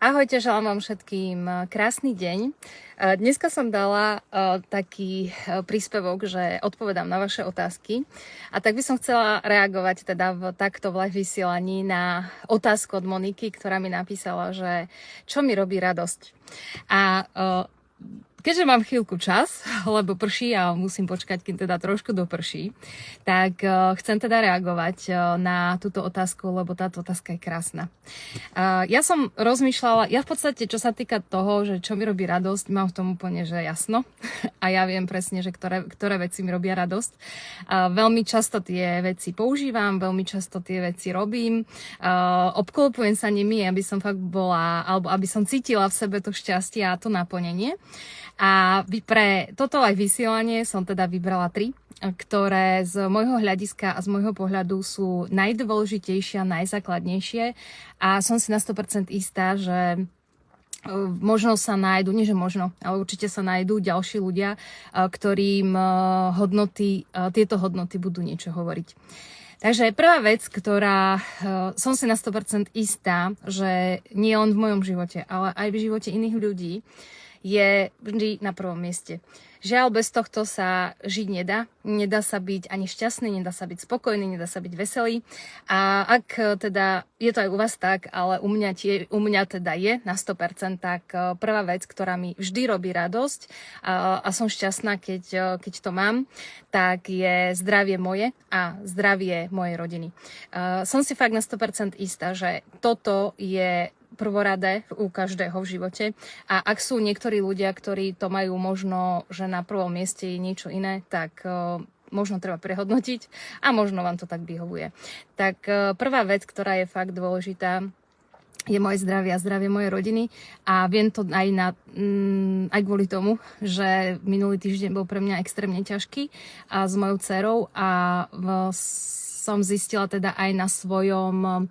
Ahojte, želám vám všetkým krásny deň. Dneska som dala taký príspevok, že odpovedám na vaše otázky. A tak by som chcela reagovať teda takto v live vysielaní na otázku od Moniky, ktorá mi napísala, že čo mi robí radosť. A keďže mám chvíľku čas, lebo prší a musím počkať, kým teda trošku doprší, tak chcem teda reagovať na túto otázku, lebo táto otázka je krásna. Ja som rozmýšľala, ja v podstate, čo sa týka toho, že čo mi robí radosť, mám v tom úplne, že jasno. A ja viem presne, že ktoré veci mi robia radosť. Veľmi často tie veci používam, veľmi často tie veci robím. Obklopujem sa nimi, aby som fakt bola, alebo aby som cítila v sebe to šťastie a to naplnenie. A pre toto live vysielanie som teda vybrala 3, ktoré z môjho hľadiska a z môjho pohľadu sú najdôležitejšie a najzákladnejšie. A som si na 100% istá, že možno sa nájdu, nie že možno, ale určite sa nájdú ďalší ľudia, ktorým tieto hodnoty budú niečo hovoriť. Takže prvá vec, ktorá som si na 100% istá, že nie len v mojom živote, ale aj v živote iných ľudí, je vždy na prvom mieste. Žiaľ, bez tohto sa žiť nedá. Nedá sa byť ani šťastný, nedá sa byť spokojný, nedá sa byť veselý. A ak teda, je to aj u vás tak, ale u mňa teda je na 100%, tak prvá vec, ktorá mi vždy robí radosť a som šťastná, keď to mám, tak je zdravie moje a zdravie mojej rodiny. Som si fakt na 100% istá, že toto je prvoradé u každého v živote. A ak sú niektorí ľudia, ktorí to majú možno, že na prvom mieste je niečo iné, tak možno treba prehodnotiť a možno vám to tak vyhovuje. Tak prvá vec, ktorá je fakt dôležitá, je moje zdravie a zdravie mojej rodiny a viem to aj kvôli tomu, že minulý týždeň bol pre mňa extrémne ťažký a s mojou dcerou a som zistila teda aj na svojom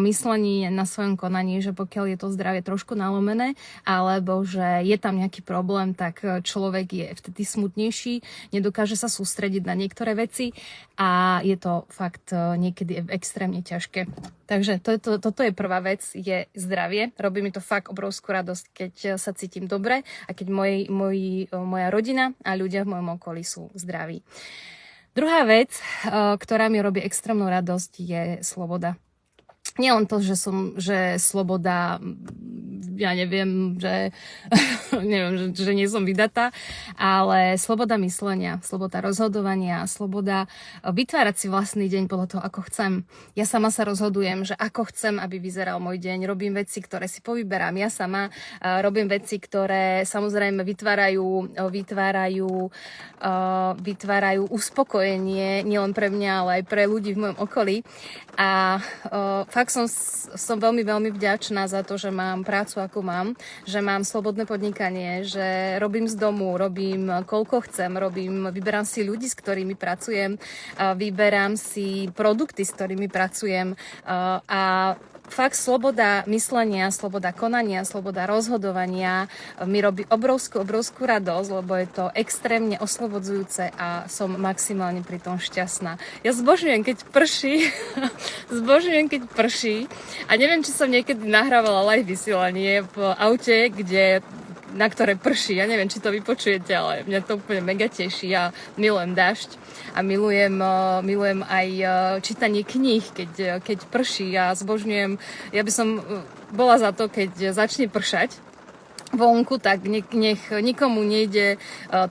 myslení, na svojom konaní, že pokiaľ je to zdravie trošku nalomené, alebo že je tam nejaký problém, tak človek je vtedy smutnejší, nedokáže sa sústrediť na niektoré veci a je to fakt niekedy extrémne ťažké. Takže toto je prvá vec, je zdravie. Robí mi to fakt obrovskú radosť, keď sa cítim dobre a keď moja rodina a ľudia v mojom okolí sú zdraví. Druhá vec, ktorá mi robí extrémnu radosť, je sloboda. Nie len to, že sloboda, ja neviem, že nie som vydatá, ale sloboda myslenia, sloboda rozhodovania, sloboda vytvárať si vlastný deň podľa toho, ako chcem. Ja sama sa rozhodujem, že ako chcem, aby vyzeral môj deň. Robím veci, ktoré si povyberám. Ja sama robím veci, ktoré samozrejme vytvárajú uspokojenie nielen pre mňa, ale aj pre ľudí v mojom okolí. A fakt som veľmi, veľmi vďačná za to, že mám prácu, akú mám, že mám slobodné podnikanie, že robím z domu, robím koľko chcem, vyberám si ľudí, s ktorými pracujem, vyberám si produkty, s ktorými pracujem a fakt sloboda myslenia, sloboda konania, sloboda rozhodovania mi robí obrovskú radosť, lebo je to extrémne oslobodzujúce a som maximálne pri tom šťastná. Ja zbožňujem, keď prší a neviem, či som niekedy nahrávala live vysielanie v aute, na ktoré prší. Ja neviem, či to vypočujete, ale mňa to úplne mega teší. Ja milujem dážď a milujem aj čítanie kníh, keď prší. Ja zbožňujem, ja by som bola za to, keď začne pršať vonku, tak nech nikomu nejde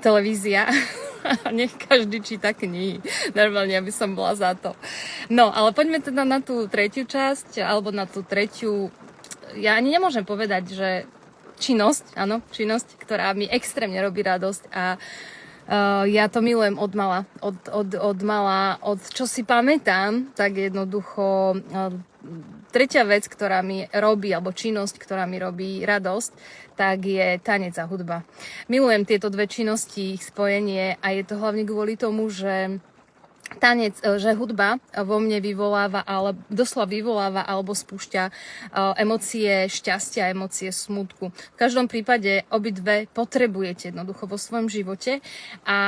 televízia. Nech každý číta knihy. Normálne, aby som bola za to. No, ale poďme teda na tú tretiu časť, alebo na tú tretiu. Ja ani nemôžem povedať, že činnosť, ktorá mi extrémne robí radosť a ja to milujem od mala. Od čo si pamätám, tak jednoducho tretia vec, ktorá mi robí, alebo činnosť, ktorá mi robí radosť, tak je tanec a hudba. Milujem tieto dve činnosti, ich spojenie a je to hlavne kvôli tomu, že že hudba vo mne vyvoláva, ale doslova vyvoláva alebo spúšťa emócie šťastia, emócie smútku. V každom prípade obidve potrebujete jednoducho vo svojom živote a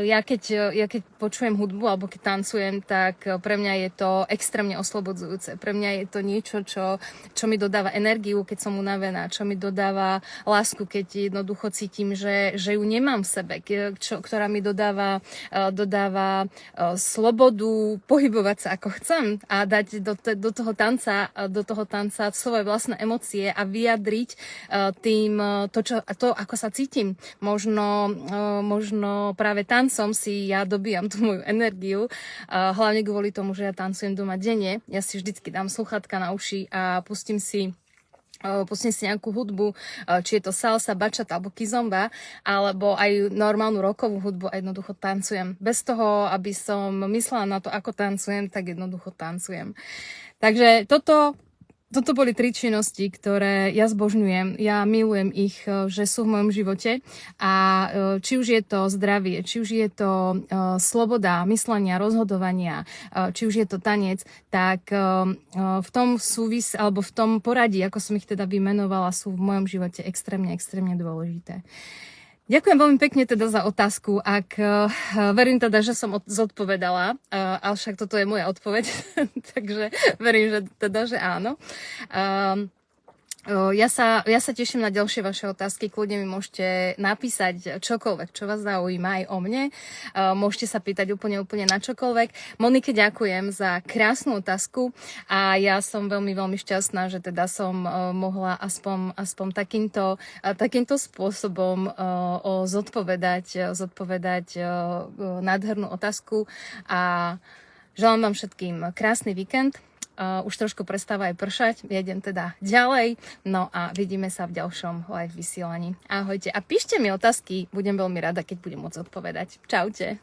ja keď počujem hudbu alebo keď tancujem, tak pre mňa je to extrémne oslobodzujúce. Pre mňa je to niečo, čo mi dodáva energiu, keď som unavená, čo mi dodáva lásku, keď jednoducho cítim, že ju nemám v sebe, ktorá mi dodáva slobodu pohybovať sa ako chcem a dať do toho tanca svoje vlastné emócie a vyjadriť tým to, ako sa cítim. Možno práve tancom si ja dobíjam tú moju energiu, hlavne kvôli tomu, že ja tancujem doma denne. Ja si vždycky dám sluchátka na uši a pustím si nejakú hudbu, či je to salsa, bachata alebo kizomba, alebo aj normálnu rockovú hudbu a jednoducho tancujem. Bez toho, aby som myslela na to, ako tancujem, tak jednoducho tancujem. Takže toto boli 3 činnosti, ktoré ja zbožňujem. Ja milujem ich, že sú v mojom živote. A či už je to zdravie, či už je to sloboda myslenia, rozhodovania, či už je to tanec, tak v tom alebo v tom poradí, ako som ich teda vymenovala, sú v mojom živote extrémne, extrémne dôležité. Ďakujem veľmi pekne teda za otázku. Verím teda, že som zodpovedala, ale však toto je moja odpoveď, takže verím, že áno. Ja sa teším na ďalšie vaše otázky. Kľudne mi môžete napísať čokoľvek, čo vás zaujíma aj o mne. Môžete sa pýtať úplne na čokoľvek. Monike ďakujem za krásnu otázku a ja som veľmi, veľmi šťastná, že teda som mohla aspoň takýmto spôsobom zodpovedať nádhernú otázku a želám vám všetkým krásny víkend. Už trošku prestáva aj pršať, ja idem teda ďalej, no a vidíme sa v ďalšom live vysielaní. Ahojte a píšte mi otázky, budem veľmi rada, keď budem môcť odpovedať. Čaute.